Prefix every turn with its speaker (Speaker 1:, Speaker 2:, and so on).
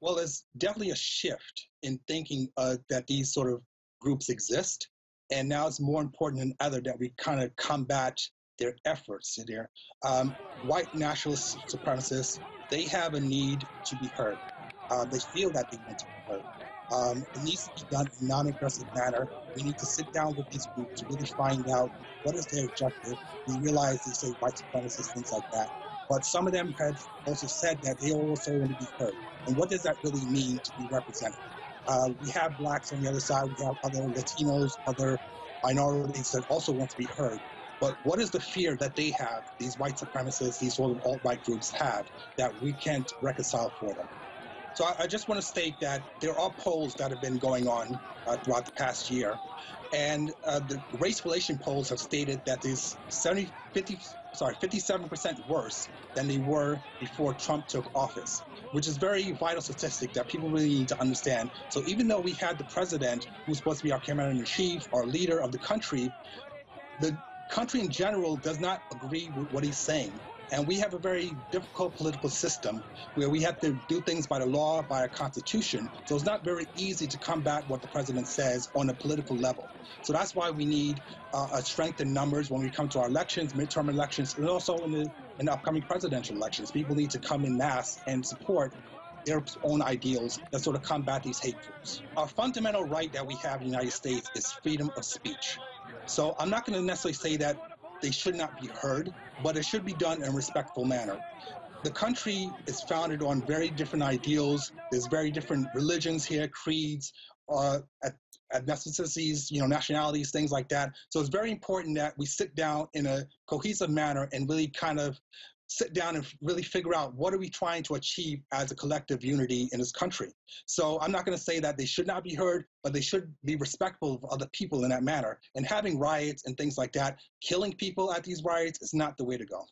Speaker 1: Well, there's definitely a shift in thinking that these sort of groups exist, and now it's more important than ever that we kind of combat their efforts. White nationalist supremacists, they have a need to be heard. They feel that they want to be heard. It needs to be done in a non-aggressive manner. We need to sit down with these groups to really find out what is their objective. We realize they say white supremacists, things like that. But some of them have also said that they also want to be heard. And what does that really mean to be represented? We have blacks on the other side. We have other Latinos, other minorities that also want to be heard. But what is the fear that they have, these white supremacists, these sort of alt-right groups have, that we can't reconcile for them? So I just want to state that there are polls that have been going on throughout the past year. And the race relation polls have stated that there's 57% worse than they were before Trump took office, which is very vital statistic that people really need to understand. So even though we had the president, who's supposed to be our commander-in-chief, our leader of the country in general does not agree with what he's saying. And we have a very difficult political system where we have to do things by the law, by our constitution. So it's not very easy to combat what the president says on a political level. So that's why we need a strength in numbers when we come to our elections, midterm elections, and also in the upcoming presidential elections. People need to come in mass and support their own ideals that sort of combat these hate groups. Our fundamental right that we have in the United States is freedom of speech. So I'm not going to necessarily say that they should not be heard, but it should be done in a respectful manner. The country is founded on very different ideals. There's very different religions here, creeds, ethnicities, nationalities, things like that. So it's very important that we sit down in a cohesive manner and really kind of sit down and really figure out what are we trying to achieve as a collective unity in this country. So I'm not going to say that they should not be heard, but they should be respectful of other people in that manner. And having riots and things like that, killing people at these riots is not the way to go.